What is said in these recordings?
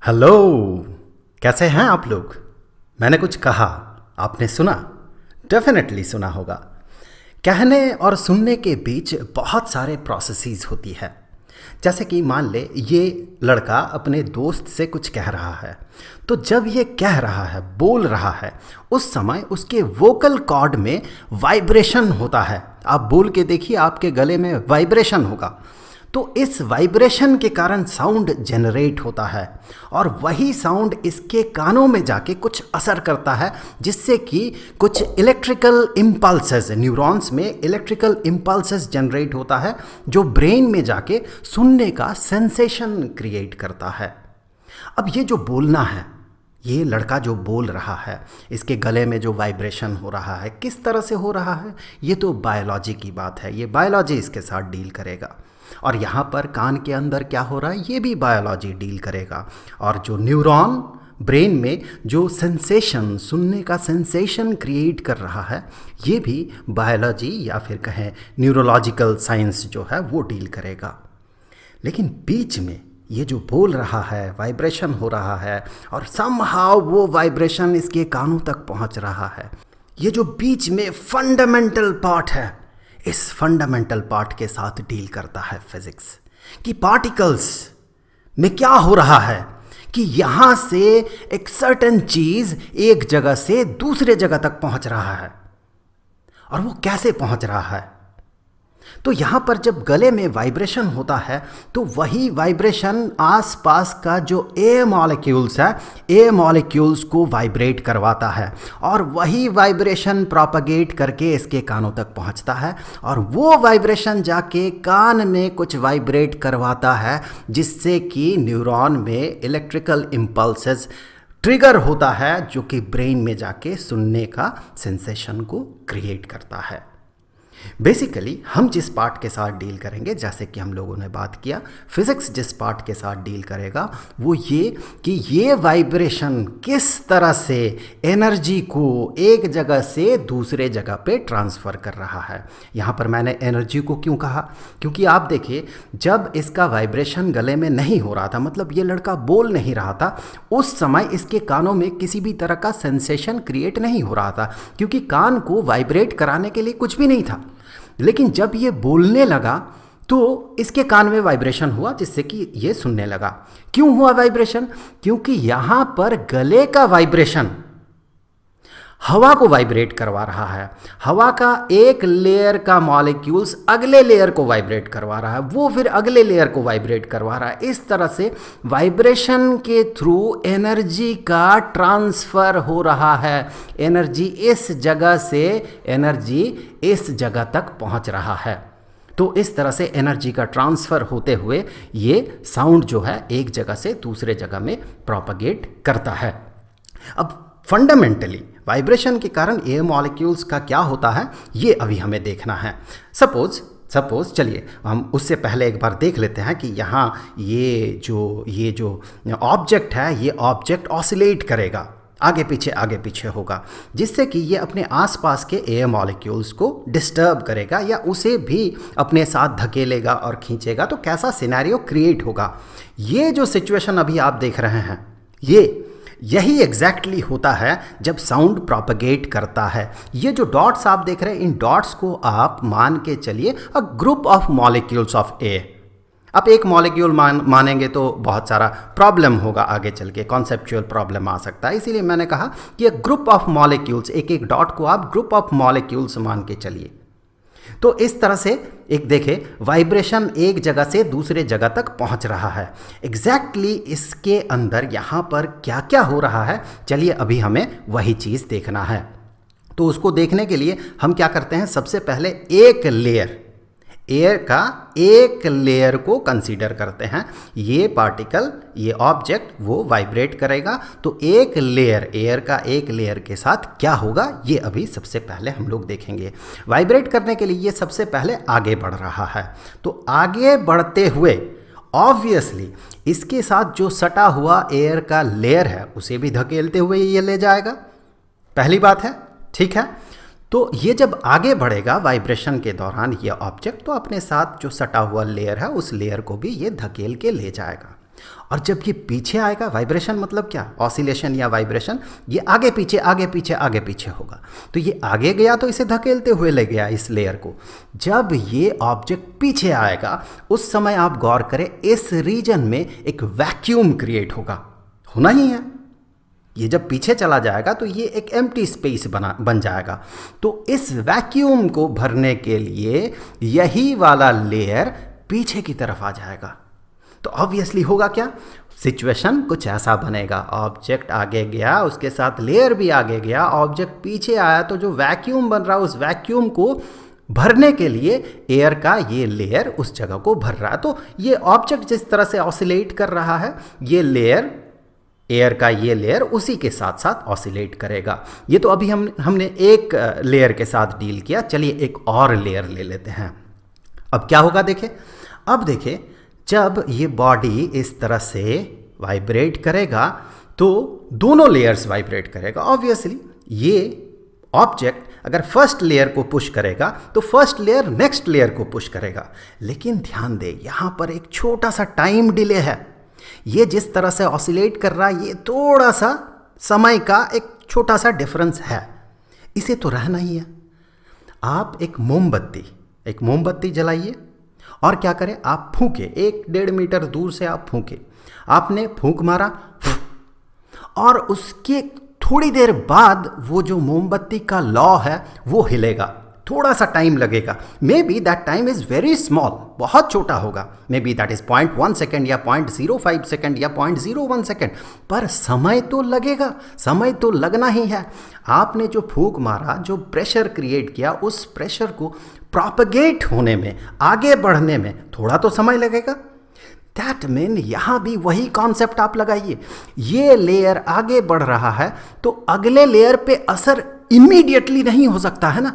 Hello. कैसे हैं आप लोग? मैंने कुछ कहा, आपने सुना? डेफिनेटली सुना होगा। कहने और सुनने के बीच बहुत सारे प्रोसेसेस होती है। जैसे कि मान ले ये लड़का अपने दोस्त से कुछ कह रहा है, तो जब ये कह रहा है, बोल रहा है, उस समय उसके वोकल कॉर्ड में वाइब्रेशन होता है। आप बोल के देखिए, आपके गले में वाइब्रेशन होगा। तो इस वाइब्रेशन के कारण साउंड जनरेट होता है और वही साउंड इसके कानों में जाके कुछ असर करता है, जिससे कि कुछ इलेक्ट्रिकल इम्पल्सेस, न्यूरॉन्स में इलेक्ट्रिकल इम्पल्सेस जनरेट होता है, जो ब्रेन में जाके सुनने का सेंसेशन क्रिएट करता है। अब ये जो बोलना है, ये लड़का जो बोल रहा है, इसके गले में जो वाइब्रेशन हो रहा है, किस तरह से हो रहा है, ये तो बायोलॉजी की बात है। ये बायोलॉजी इसके साथ डील करेगा। और यहाँ पर कान के अंदर क्या हो रहा है, ये भी बायोलॉजी डील करेगा। और जो न्यूरॉन ब्रेन में जो सेंसेशन, सुनने का सेंसेशन क्रिएट कर रहा है, ये भी बायोलॉजी या फिर कहें न्यूरोलॉजिकल साइंस जो है वो डील करेगा। लेकिन बीच में ये जो बोल रहा है, वाइब्रेशन हो रहा है और समहाउ वो वाइब्रेशन इसके कानों तक पहुंच रहा है। ये जो बीच में फंडामेंटल पार्ट है, इस फंडामेंटल पार्ट के साथ डील करता है फिजिक्स, कि पार्टिकल्स में क्या हो रहा है, कि यहां से एक सर्टेन चीज एक जगह से दूसरे जगह तक पहुंच रहा है और वो कैसे पहुंच रहा है। तो यहाँ पर जब गले में वाइब्रेशन होता है, तो वही वाइब्रेशन आसपास का जो एयर मॉलिक्यूल्स है, एयर मॉलिक्यूल्स को वाइब्रेट करवाता है और वही वाइब्रेशन प्रोपगेट करके इसके कानों तक पहुँचता है और वो वाइब्रेशन जाके कान में कुछ वाइब्रेट करवाता है, जिससे कि न्यूरॉन में इलेक्ट्रिकल इम्पल्सेस ट्रिगर होता है, जो कि ब्रेन में जाके सुनने का सेंसेशन को क्रिएट करता है। बेसिकली हम जिस पार्ट के साथ डील करेंगे, जैसे कि हम लोगों ने बात किया, फिजिक्स जिस पार्ट के साथ डील करेगा वो ये कि ये वाइब्रेशन किस तरह से एनर्जी को एक जगह से दूसरे जगह पे ट्रांसफ़र कर रहा है। यहाँ पर मैंने एनर्जी को क्यों कहा, क्योंकि आप देखिए, जब इसका वाइब्रेशन गले में नहीं हो रहा था, मतलब ये लड़का बोल नहीं रहा था, उस समय इसके कानों में किसी भी तरह का सेंसेशन क्रिएट नहीं हो रहा था, क्योंकि कान को वाइब्रेट कराने के लिए कुछ भी नहीं था। लेकिन जब ये बोलने लगा तो इसके कान में वाइब्रेशन हुआ, जिससे कि ये सुनने लगा। क्यों हुआ वाइब्रेशन? क्योंकि यहाँ पर गले का वाइब्रेशन हवा को वाइब्रेट करवा रहा है। हवा का एक लेयर का मॉलिक्यूल्स अगले लेयर को वाइब्रेट करवा रहा है, वो फिर अगले लेयर को वाइब्रेट करवा रहा है। इस तरह से वाइब्रेशन के थ्रू एनर्जी का ट्रांसफ़र हो रहा है। एनर्जी इस जगह से एनर्जी इस जगह तक पहुंच रहा है। तो इस तरह से एनर्जी का ट्रांसफ़र होते हुए ये साउंड जो है एक जगह से दूसरे जगह में प्रोपगेट करता है। अब फंडामेंटली वाइब्रेशन के कारण एयर मॉलिक्यूल्स का क्या होता है, ये अभी हमें देखना है। सपोज चलिए हम उससे पहले एक बार देख लेते हैं कि यहाँ ये जो ऑब्जेक्ट है, ये ऑब्जेक्ट ऑसिलेट करेगा, आगे पीछे होगा, जिससे कि ये अपने आसपास के एयर मॉलिक्यूल्स को डिस्टर्ब करेगा या उसे भी अपने साथ धकेलेगा और खींचेगा। तो कैसा सिनेरियो क्रिएट होगा। ये जो सिचुएशन अभी आप देख रहे हैं, यही एग्जैक्टली होता है जब साउंड प्रोपगेट करता है। ये जो डॉट्स आप देख रहे हैं, इन डॉट्स को आप मान के चलिए a group of molecules of air. आप एक मॉलिक्यूल मानेंगे तो बहुत सारा प्रॉब्लम होगा, आगे चल के कॉन्सेप्चुअल प्रॉब्लम आ सकता है। इसीलिए मैंने कहा कि एक ग्रुप ऑफ मॉलिक्यूल्स, एक एक डॉट को आप ग्रुप ऑफ मॉलिक्यूल्स मान के चलिए। तो इस तरह से एक देखें, वाइब्रेशन एक जगह से दूसरे जगह तक पहुंच रहा है। एग्जैक्टली इसके अंदर यहाँ पर क्या क्या हो रहा है, चलिए अभी हमें वही चीज़ देखना है। तो उसको देखने के लिए हम क्या करते हैं, सबसे पहले एक लेयर, एयर का एक लेयर को कंसीडर करते हैं। ये पार्टिकल, ये ऑब्जेक्ट वो वाइब्रेट करेगा, तो एक लेयर, एयर का एक लेयर के साथ क्या होगा, ये अभी सबसे पहले हम लोग देखेंगे। वाइब्रेट करने के लिए ये सबसे पहले आगे बढ़ रहा है, तो आगे बढ़ते हुए ऑब्वियसली इसके साथ जो सटा हुआ एयर का लेयर है उसे भी धकेलते हुए ये ले जाएगा। पहली बात है, ठीक है। तो ये जब आगे बढ़ेगा वाइब्रेशन के दौरान ये ऑब्जेक्ट, तो अपने साथ जो सटा हुआ लेयर है उस लेयर को भी ये धकेल के ले जाएगा। और जब ये पीछे आएगा, वाइब्रेशन मतलब क्या, ऑसिलेशन या वाइब्रेशन, ये आगे पीछे आगे पीछे आगे पीछे होगा। तो ये आगे गया तो इसे धकेलते हुए ले गया इस लेयर को। जब ये ऑब्जेक्ट पीछे आएगा उस समय आप गौर करें, इस रीजन में एक वैक्यूम क्रिएट होगा, होना ही है। ये जब पीछे चला जाएगा तो ये एक एम्प्टी स्पेस बन जाएगा। तो इस वैक्यूम को भरने के लिए यही वाला लेयर पीछे की तरफ आ जाएगा। तो ऑब्वियसली होगा क्या, सिचुएशन कुछ ऐसा बनेगा, ऑब्जेक्ट आगे गया, उसके साथ लेयर भी आगे गया, ऑब्जेक्ट पीछे आया, तो जो वैक्यूम बन रहा है उस वैक्यूम को भरने के लिए एयर का ये लेयर उस जगह को भर रहा है। तो ये ऑब्जेक्ट जिस तरह से ऑसिलेट कर रहा है, ये लेयर, एयर का ये लेयर उसी के साथ साथ ऑसिलेट करेगा। ये तो अभी हमने एक लेयर के साथ डील किया। चलिए एक और लेयर ले लेते हैं। अब क्या होगा देखें, अब देखें, जब ये बॉडी इस तरह से वाइब्रेट करेगा तो दोनों लेयर्स वाइब्रेट करेगा। ऑब्वियसली ये ऑब्जेक्ट अगर फर्स्ट लेयर को पुश करेगा तो फर्स्ट लेयर नेक्स्ट लेयर को पुश करेगा। लेकिन ध्यान दें, यहाँ पर एक छोटा सा टाइम डिले है। ये जिस तरह से ऑसिलेट कर रहा है, ये थोड़ा सा समय का एक छोटा सा डिफरेंस है, इसे तो रहना ही है। आप एक मोमबत्ती जलाइए और क्या करें, आप फूके, 1-1.5 मीटर दूर से आप फूके, आपने फूंक मारा और उसके थोड़ी देर बाद वो जो मोमबत्ती का लौ है वो हिलेगा, थोड़ा सा टाइम लगेगा। May be that time is very small, बहुत छोटा होगा, may be that is 0.1 second या 0.05 सेकेंड या 0.01 सेकेंड, पर समय तो लगेगा, समय तो लगना ही है। आपने जो फूंक मारा, जो प्रेशर क्रिएट किया, उस प्रेशर को प्रोपगेट होने में, आगे बढ़ने में थोड़ा तो समय लगेगा। दैट मीन यहाँ भी वही कॉन्सेप्ट आप लगाइए। ये लेयर आगे बढ़ रहा है तो अगले लेयर पे असर इमीडिएटली नहीं हो सकता है ना,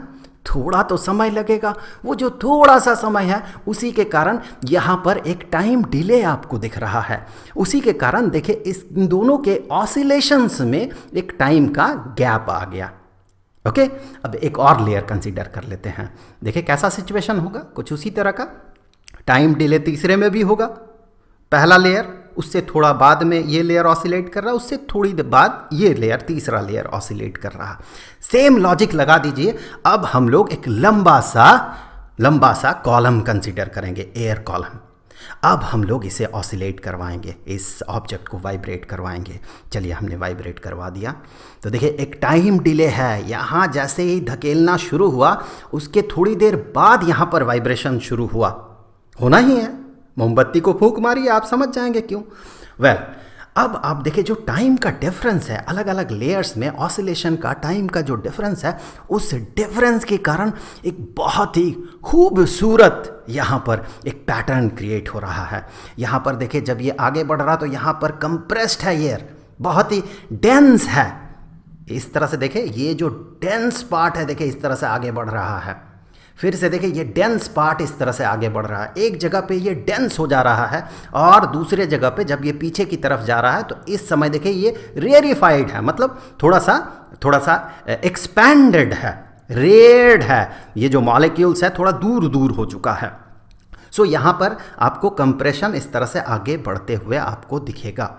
थोड़ा तो समय लगेगा। वो जो थोड़ा सा समय है उसी के कारण यहाँ पर एक टाइम डिले आपको दिख रहा है। उसी के कारण देखिए इस दोनों के ऑसिलेशंस में एक टाइम का गैप आ गया। ओके, अब एक और लेयर कंसीडर कर लेते हैं। देखिए कैसा सिचुएशन होगा, कुछ उसी तरह का। टाइम डिले तीसरे में भी होगा। पहला लेयर, उससे थोड़ा बाद में ये लेयर ऑसिलेट कर रहा है, उससे थोड़ी देर बाद ये लेयर, तीसरा लेयर ऑसिलेट कर रहा। सेम लॉजिक लगा दीजिए। अब हम लोग एक लंबा सा कॉलम कंसीडर करेंगे, एयर कॉलम। अब हम लोग इसे ऑसिलेट करवाएंगे, इस ऑब्जेक्ट को वाइब्रेट करवाएंगे। चलिए हमने वाइब्रेट करवा दिया। तो देखिए एक टाइम डिले है, यहाँ जैसे ही धकेलना शुरू हुआ उसके थोड़ी देर बाद यहाँ पर वाइब्रेशन शुरू हुआ, होना ही है। मोमबत्ती को फूंक मारिए, आप समझ जाएंगे क्यों। अब आप देखिए जो टाइम का डिफरेंस है, अलग अलग लेयर्स में ऑसिलेशन का टाइम का जो डिफरेंस है, उस डिफरेंस के कारण एक बहुत ही खूबसूरत यहाँ पर एक पैटर्न क्रिएट हो रहा है। यहाँ पर देखिए जब ये आगे बढ़ रहा तो यहाँ पर कंप्रेस्ड है एयर, बहुत ही डेंस है। इस तरह से देखिए ये जो डेंस पार्ट है, देखिए इस तरह से आगे बढ़ रहा है। फिर से देखिए ये डेंस पार्ट इस तरह से आगे बढ़ रहा है। एक जगह पे ये डेंस हो जा रहा है और दूसरे जगह पे जब ये पीछे की तरफ जा रहा है तो इस समय देखिए ये रेयरिफाइड है, मतलब थोड़ा सा एक्सपैंडेड है, रेयर्ड है। ये जो मॉलिक्यूल्स है थोड़ा दूर दूर हो चुका है। सो यहाँ पर आपको कंप्रेशन इस तरह से आगे बढ़ते हुए आपको दिखेगा।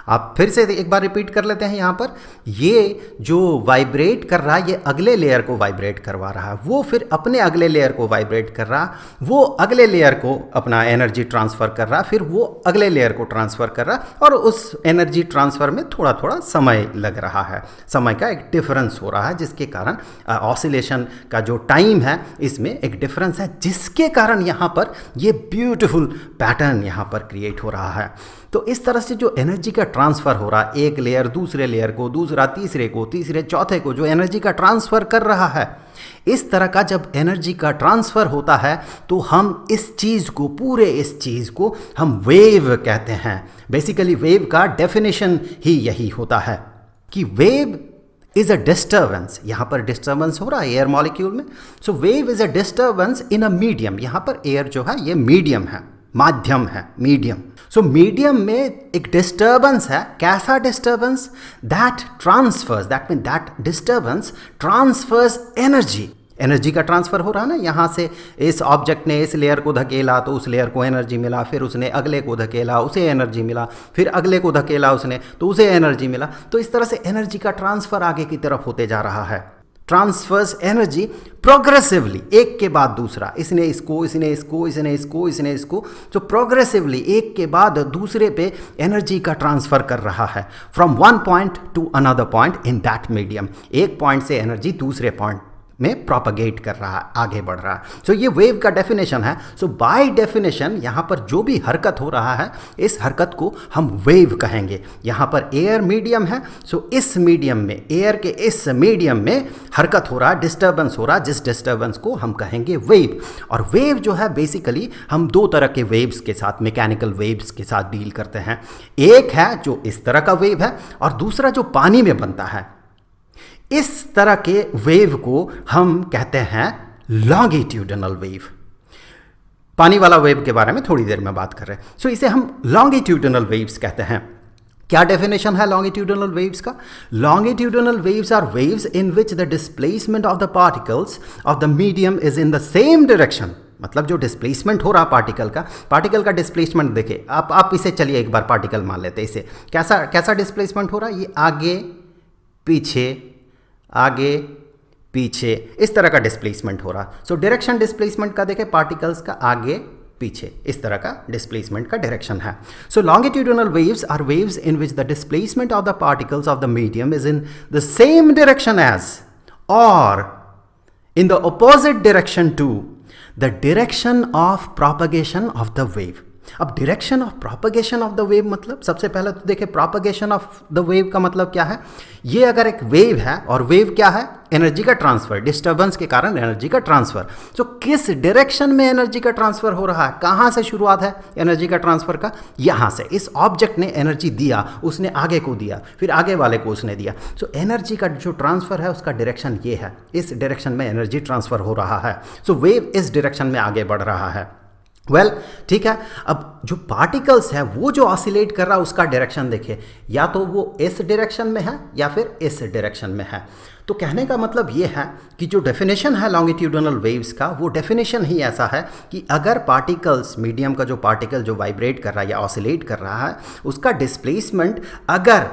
आप फिर से एक बार रिपीट कर लेते हैं। यहाँ पर ये जो वाइब्रेट कर रहा है ये अगले लेयर को वाइब्रेट करवा रहा है, वो फिर अपने अगले लेयर को वाइब्रेट कर रहा, वो अगले लेयर को अपना एनर्जी ट्रांसफ़र कर रहा, फिर वो अगले लेयर को ट्रांसफ़र कर रहा और उस एनर्जी ट्रांसफ़र में थोड़ा थोड़ा समय लग रहा है, समय का एक डिफरेंस हो रहा है, जिसके कारण ऑसिलेशन का जो टाइम है इसमें एक डिफरेंस है, जिसके कारण यहाँ पर ये ब्यूटीफुल पैटर्न यहाँ पर क्रिएट हो रहा है। तो इस तरह से जो एनर्जी का ट्रांसफ़र हो रहा है, एक लेयर दूसरे लेयर को, दूसरा तीसरे को, तीसरे चौथे को, जो एनर्जी का ट्रांसफ़र कर रहा है, इस तरह का जब एनर्जी का ट्रांसफ़र होता है तो हम इस चीज़ को, पूरे इस चीज़ को हम वेव कहते हैं। बेसिकली वेव का डेफिनेशन ही यही होता है कि वेव इज़ अ डिस्टर्बेंस। यहाँ पर डिस्टर्बेंस हो रहा है एयर मॉलिक्यूल में। So wave is a disturbance in a medium. यहाँ पर एयर जो है ये मीडियम है, माध्यम है, मीडियम। सो मीडियम में एक डिस्टर्बेंस है। कैसा disturbance? That transfers, that mean that disturbance transfers energy. Energy का ट्रांसफ़र हो रहा है ना, यहाँ से इस ऑब्जेक्ट ने इस लेयर को धकेला तो उस लेयर को एनर्जी मिला, फिर उसने अगले को धकेला उसे एनर्जी मिला, फिर अगले को धकेला उसने तो उसे एनर्जी मिला। तो इस तरह से एनर्जी का ट्रांसफ़र आगे की तरफ होते जा रहा है। ट्रांसफर्स एनर्जी प्रोग्रेसिवली, एक के बाद दूसरा, इसने इसको, इसने इसको, इसने इसको, इसने इसको, तो प्रोग्रेसिवली एक के बाद दूसरे पे एनर्जी का ट्रांसफ़र कर रहा है from one point two another point in that medium. एक पॉइंट से एनर्जी दूसरे पॉइंट में प्रोपगेट कर रहा है, आगे बढ़ रहा है। सो ये वेव का डेफिनेशन है। सो बाय डेफिनेशन यहाँ पर जो भी हरकत हो रहा है इस हरकत को हम वेव कहेंगे। यहाँ पर एयर मीडियम है, सो इस मीडियम में, एयर के इस मीडियम में हरकत हो रहा है, डिस्टर्बेंस हो रहा है, जिस डिस्टर्बेंस को हम कहेंगे वेव। और वेव जो है बेसिकली हम दो तरह के वेव्स के साथ, मैकेनिकल वेव्स के साथ डील करते हैं। एक है जो इस तरह का वेव है और दूसरा जो पानी में बनता है। इस तरह के वेव को हम कहते हैं लॉन्गिट्यूडनल वेव। पानी वाला वेव के बारे में थोड़ी देर में बात कर रहे हैं। सो इसे हम लॉन्गिट्यूडनल वेव्स कहते हैं। क्या डेफिनेशन है लॉन्गिट्यूडनल वेव्स का? Longitudinal waves are waves in which the displacement of the particles of the medium is in the same direction. मतलब जो डिस्प्लेसमेंट हो रहा पार्टिकल का डिस्प्लेसमेंट देखे आप इसे, चलिए एक बार पार्टिकल मान लेते हैं। इसे कैसा डिस्प्लेसमेंट हो रहा है? ये आगे पीछे, आगे पीछे, इस तरह का डिस्प्लेसमेंट हो रहा। सो डायरेक्शन डिस्प्लेसमेंट का देखें, पार्टिकल्स का आगे पीछे, इस तरह का डिस्प्लेसमेंट का डायरेक्शन है। So longitudinal waves are waves in which the displacement of the particles of the medium is in the same direction as or in the opposite direction to the direction of propagation of the wave. अब direction of propagation of the wave मतलब, सबसे पहले तो देखें propagation of the wave का मतलब क्या है। ये अगर एक वेव है और वेव क्या है? एनर्जी का ट्रांसफर, डिस्टर्बेंस के कारण एनर्जी का ट्रांसफर। तो किस डायरेक्शन में एनर्जी का ट्रांसफर हो रहा है? कहाँ से शुरुआत है एनर्जी का ट्रांसफर का? यहाँ से। इस ऑब्जेक्ट ने एनर्जी दिया, उसने आगे को दिया, फिर आगे वाले को उसने दिया। सो एनर्जी का जो ट्रांसफर है उसका डायरेक्शन ये है, इस डायरेक्शन में एनर्जी ट्रांसफर हो रहा है। सो वेव इस डायरेक्शन में आगे बढ़ रहा है। ठीक है। अब जो पार्टिकल्स है वो जो ऑसिलेट कर रहा है उसका डायरेक्शन देखिए, या तो वो इस डायरेक्शन में है या फिर इस डायरेक्शन में है। तो कहने का मतलब ये है कि जो डेफिनेशन है लॉन्गिट्यूडनल वेव्स का, वो डेफिनेशन ही ऐसा है कि अगर पार्टिकल्स, मीडियम का जो पार्टिकल जो वाइब्रेट कर रहा है या ऑसिलेट कर रहा है, उसका डिस्प्लेसमेंट अगर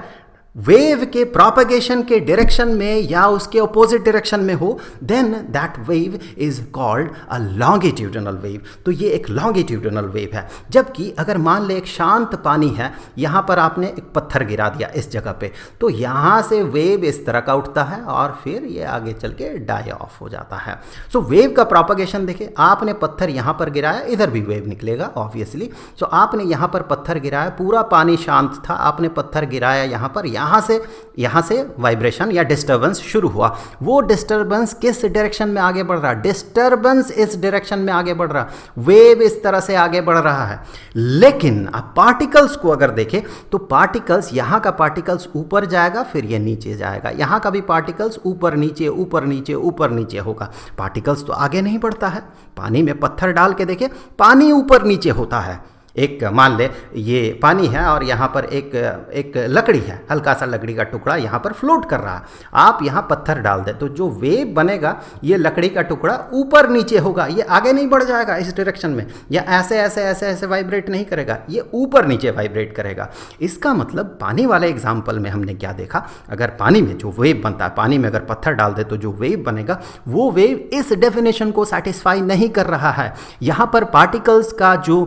वेव के प्रोपगेशन के डायरेक्शन में या उसके अपोजिट डायरेक्शन में हो, then that wave is called a longitudinal wave. तो ये एक लॉन्गिट्यूडनल वेव है। जबकि अगर मान ले एक शांत पानी है, यहाँ पर आपने एक पत्थर गिरा दिया इस जगह पे, तो यहाँ से वेव इस तरह का उठता है और फिर ये आगे चल के डाई ऑफ हो जाता है। सो वेव का प्रोपगेशन देखिए, आपने पत्थर यहाँ पर गिराया, इधर भी वेव निकलेगा ऑब्वियसली। सो आपने यहाँ पर पत्थर गिराया, पूरा पानी शांत था, आपने पत्थर गिराया यहाँ पर, यहाँ से वाइब्रेशन या डिस्टर्बेंस शुरू हुआ। वो डिस्टर्बेंस किस डायरेक्शन में आगे बढ़ रहा है? डिस्टर्बेंस इस डायरेक्शन में आगे बढ़ रहा, वेव इस तरह से आगे बढ़ रहा है। लेकिन अब पार्टिकल्स को अगर देखें तो पार्टिकल्स, यहाँ का पार्टिकल्स ऊपर जाएगा, फिर ये नीचे जाएगा, यहाँ का भी पार्टिकल्स ऊपर नीचे ऊपर नीचे ऊपर नीचे होगा। पार्टिकल्स तो आगे नहीं बढ़ता है। पानी में पत्थर डाल के देखें, पानी ऊपर नीचे होता है। एक मान ले ये पानी है और यहाँ पर एक लकड़ी है, हल्का सा लकड़ी का टुकड़ा यहाँ पर फ्लोट कर रहा है। आप यहाँ पत्थर डाल दे तो जो वेव बनेगा, ये लकड़ी का टुकड़ा ऊपर नीचे होगा, ये आगे नहीं बढ़ जाएगा इस डायरेक्शन में, या ऐसे ऐसे ऐसे ऐसे वाइब्रेट नहीं करेगा, ये ऊपर नीचे वाइब्रेट करेगा। इसका मतलब पानी वाले एग्जाम्पल में हमने क्या देखा, अगर पानी में जो वेव बनता है, पानी में अगर पत्थर डाल दे तो जो वेव बनेगा, वो वेव इस डेफिनेशन को सेटिस्फाई नहीं कर रहा है। यहाँ पर पार्टिकल्स का जो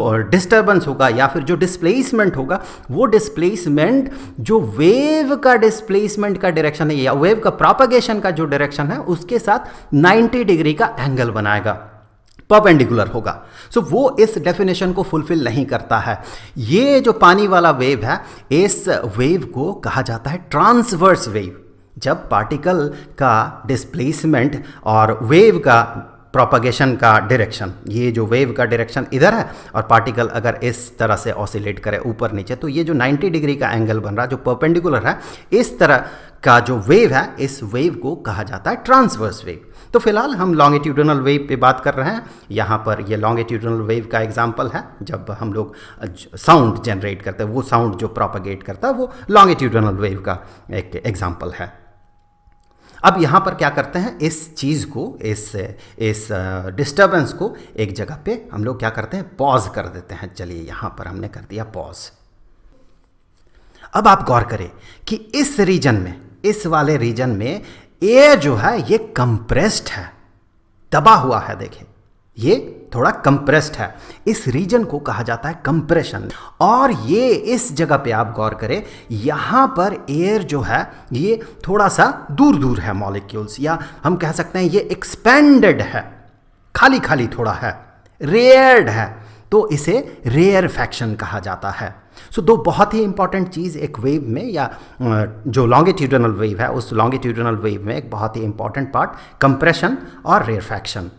डिस्टर्बेंस होगा या फिर जो डिस्प्लेसमेंट होगा, वो डिस्प्लेसमेंट जो वेव का डिस्प्लेसमेंट का डायरेक्शन है या वेव का प्रोपगेशन का जो डायरेक्शन है, उसके साथ 90 डिग्री का एंगल बनाएगा, परपेंडिकुलर होगा। सो वो इस डेफिनेशन को फुलफिल नहीं करता है। ये जो पानी वाला वेव है, इस वेव को कहा जाता है ट्रांसवर्स वेव। जब पार्टिकल का डिस्प्लेसमेंट और वेव का प्रोपगेशन का डायरेक्शन, ये जो वेव का डायरेक्शन इधर है और पार्टिकल अगर इस तरह से ऑसिलेट करे ऊपर नीचे, तो ये जो 90 डिग्री का एंगल बन रहा है जो परपेंडिकुलर है, इस तरह का जो वेव है, इस वेव को कहा जाता है ट्रांसवर्स वेव। तो फिलहाल हम लॉन्गिट्यूडनल वेव पे बात कर रहे हैं। यहाँ पर ये लॉन्गिट्यूडनल वेव का एग्जांपल है, जब हम लोग साउंड जनरेट करते हैं, वो साउंड जो प्रोपगेट करता है वो लॉन्गिट्यूडनल वेव का एक एग्जांपल है। अब यहाँ पर क्या करते हैं, इस चीज़ को, इस डिस्टर्बेंस को एक जगह पे हम लोग क्या करते हैं, पॉज कर देते हैं। चलिए यहाँ पर हमने कर दिया पॉज। अब आप गौर करें कि इस रीजन में, इस वाले रीजन में एयर जो है ये कंप्रेस्ड है, दबा हुआ है। देखिए ये थोड़ा कंप्रेस्ड है, इस रीजन को कहा जाता है कंप्रेशन। और ये इस जगह पे आप गौर करें, यहाँ पर एयर जो है ये थोड़ा सा दूर दूर है मॉलिक्यूल्स, या हम कह सकते हैं ये एक्सपेंडेड है, खाली खाली थोड़ा है, रेयर्ड है, तो इसे रेयरफैक्शन कहा जाता है। सो दो बहुत ही इंपॉर्टेंट चीज़ एक वेव में, या जो लॉन्गिट्यूडिनल वेव है उस लॉन्गिट्यूडिनल वेव में एक बहुत ही इंपॉर्टेंट पार्ट कंप्रेशन और रेयरफैक्शन।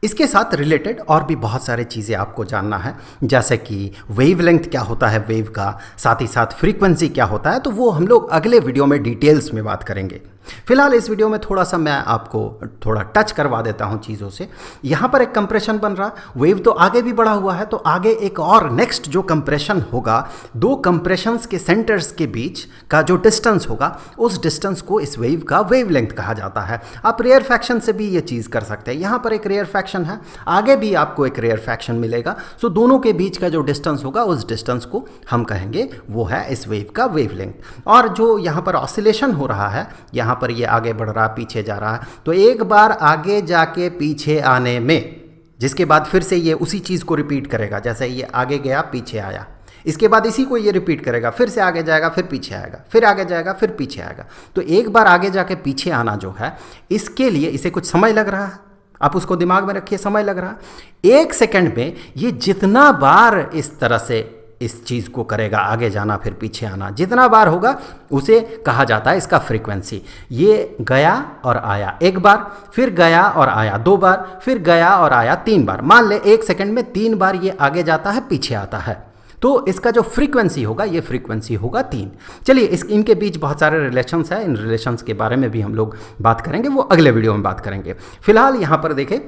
इसके साथ रिलेटेड और भी बहुत सारे चीज़ें आपको जानना है, जैसे कि वेवलेंथ क्या होता है वेव का, साथ ही साथ फ्रीक्वेंसी क्या होता है, तो वो हम लोग अगले वीडियो में डिटेल्स में बात करेंगे। फिलहाल इस वीडियो में थोड़ा सा मैं आपको थोड़ा टच करवा देता हूं चीज़ों से। यहाँ पर एक कंप्रेशन बन रहा, वेव तो आगे भी बढ़ा हुआ है, तो आगे एक और नेक्स्ट जो कंप्रेशन होगा, दो कंप्रेशंस के सेंटर्स के बीच का जो डिस्टेंस होगा, उस डिस्टेंस को इस वेव का वेवलेंथ कहा जाता है। आप रेयरफैक्शन से भी ये चीज़ कर सकते हैं। यहाँ पर एक रेयरफैक्शन है, आगे भी आपको एक रेयरफैक्शन मिलेगा। सो दोनों के बीच का जो डिस्टेंस होगा, उस डिस्टेंस को हम कहेंगे वो है इस वेव का वेवलेंथ। और जो यहाँ पर ऑसिलेशन हो रहा है, यहाँ पर ये आगे बढ़ रहा, पीछे जा रहा है, तो एक बार आगे जाके पीछे आने में, जिसके बाद फिर से ये उसी चीज़ को रिपीट करेगा, जैसे ये आगे गया पीछे आया, इसके बाद इसी को ये रिपीट करेगा, फिर से आगे जाएगा फिर पीछे आएगा, फिर आगे जाएगा फिर पीछे आएगा। तो एक बार आगे जाके पीछे आना जो है, इसके लिए इसे कुछ समय लग रहा है, आप उसको दिमाग में रखिए, समय लग रहा है। 1 सेकंड में ये जितना बार इस तरह से इस चीज़ को करेगा, आगे जाना फिर पीछे आना, जितना बार होगा उसे कहा जाता है इसका फ्रीक्वेंसी। ये गया और आया 1 बार, फिर गया और आया 2 बार, फिर गया और आया 3 बार। मान ले 1 सेकंड में 3 बार ये आगे जाता है पीछे आता है, तो इसका जो फ्रीक्वेंसी होगा, ये फ्रीक्वेंसी होगा 3। चलिए इनके बीच बहुत सारे रिलेशंस हैं, इन रिलेशंस के बारे में भी हम लोग बात करेंगे, वो अगले वीडियो में बात करेंगे। फिलहाल यहाँ पर देखें,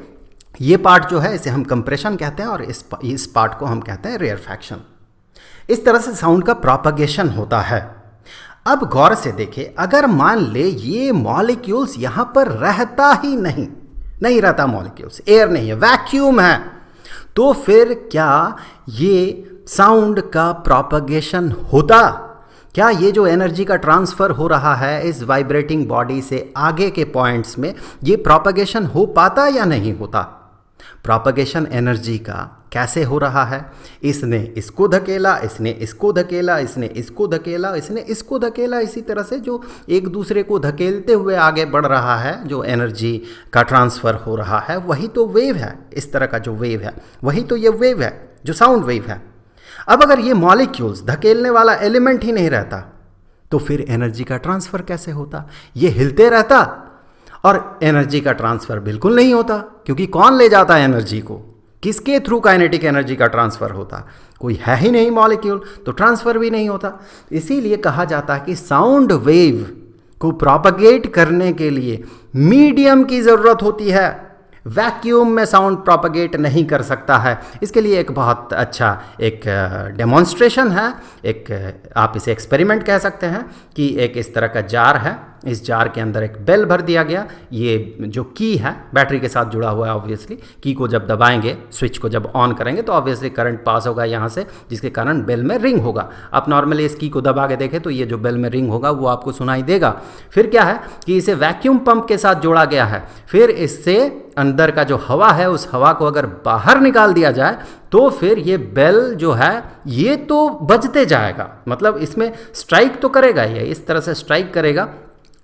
ये पार्ट जो है इसे हम कंप्रेशन कहते हैं और इस पार्ट को हम कहते हैं रेयरफैक्शन। इस तरह से साउंड का प्रोपगेशन होता है। अब गौर से देखें, अगर मान ले ये मॉलिक्यूल्स यहाँ पर रहता ही नहीं रहता, मॉलिक्यूल्स, एयर नहीं है, वैक्यूम है, तो फिर क्या ये साउंड का प्रोपगेशन होता? क्या ये जो एनर्जी का ट्रांसफ़र हो रहा है इस वाइब्रेटिंग बॉडी से आगे के पॉइंट्स में, ये प्रोपगेशन हो पाता या नहीं होता? प्रोपगेशन एनर्जी का कैसे हो रहा है? इसने इसको धकेला, इसने इसको धकेला, इसने इसको धकेला, इसने इसको धकेला, इसी तरह से जो एक दूसरे को धकेलते हुए आगे बढ़ रहा है, जो एनर्जी का ट्रांसफ़र हो रहा है, वही तो वेव है। इस तरह का जो वेव है वही तो ये वेव है, जो साउंड वेव है। अब अगर ये मॉलिक्यूल्स, धकेलने वाला एलिमेंट ही नहीं रहता, तो फिर एनर्जी का ट्रांसफ़र कैसे होता? ये हिलते रहता और एनर्जी का ट्रांसफ़र बिल्कुल नहीं होता, क्योंकि कौन ले जाता है एनर्जी को? किसके थ्रू काइनेटिक एनर्जी का ट्रांसफ़र होता? कोई है ही नहीं मॉलिक्यूल, तो ट्रांसफ़र भी नहीं होता। इसीलिए कहा जाता है कि साउंड वेव को प्रोपगेट करने के लिए मीडियम की ज़रूरत होती है। वैक्यूम में साउंड प्रोपगेट नहीं कर सकता है। इसके लिए एक बहुत अच्छा एक डेमोन्स्ट्रेशन है, एक आप इसे एक्सपेरिमेंट कह सकते हैं कि एक इस तरह का जार है, इस जार के अंदर एक बेल भर दिया गया। ये जो की है बैटरी के साथ जुड़ा हुआ है, ऑब्वियसली की को जब दबाएंगे, स्विच को जब ऑन करेंगे तो ऑब्वियसली करंट पास होगा यहाँ से, जिसके कारण बेल में रिंग होगा। आप नॉर्मली इस की को दबा के देखें तो ये जो बेल में रिंग होगा वो आपको सुनाई देगा। फिर क्या है कि इसे वैक्यूम पंप के साथ जोड़ा गया है। फिर इससे अंदर का जो हवा है, उस हवा को अगर बाहर निकाल दिया जाए तो फिर ये बेल जो है ये तो बजते जाएगा, मतलब इसमें स्ट्राइक तो करेगा, ये इस तरह से स्ट्राइक करेगा,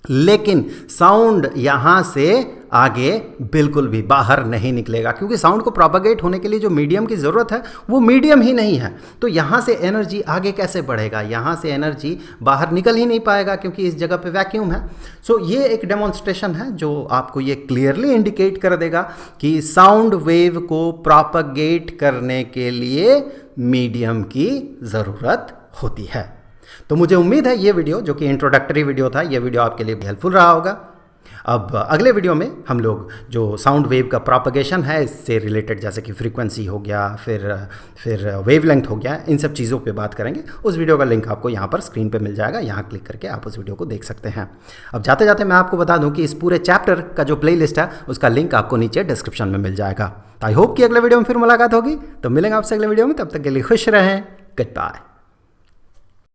लेकिन साउंड यहाँ से आगे बिल्कुल भी बाहर नहीं निकलेगा, क्योंकि साउंड को प्रोपगेट होने के लिए जो मीडियम की ज़रूरत है वो मीडियम ही नहीं है। तो यहाँ से एनर्जी आगे कैसे बढ़ेगा? यहाँ से एनर्जी बाहर निकल ही नहीं पाएगा, क्योंकि इस जगह पे वैक्यूम है। सो ये एक डेमोन्स्ट्रेशन है जो आपको ये क्लियरली इंडिकेट कर देगा कि साउंड वेव को प्रोपगेट करने के लिए मीडियम की ज़रूरत होती है। तो मुझे उम्मीद है ये वीडियो, जो कि इंट्रोडक्टरी वीडियो था, ये वीडियो आपके लिए हेल्पफुल रहा होगा। अब अगले वीडियो में हम लोग जो साउंड वेव का प्रोपगेशन है इससे रिलेटेड, जैसे कि फ्रीक्वेंसी हो गया, फिर वेवलेंथ हो गया, इन सब चीज़ों पे बात करेंगे। उस वीडियो का लिंक आपको यहाँ पर स्क्रीन पे मिल जाएगा, यहाँ क्लिक करके आप उस वीडियो को देख सकते हैं। अब जाते जाते मैं आपको बता दूँ कि इस पूरे चैप्टर का जो प्लेलिस्ट है उसका लिंक आपको नीचे डिस्क्रिप्शन में मिल जाएगा। आई होप कि अगले वीडियो में फिर मुलाकात होगी, तो मिलेंगे आपसे अगले वीडियो में। तब तक के लिए खुश रहें। Good bye.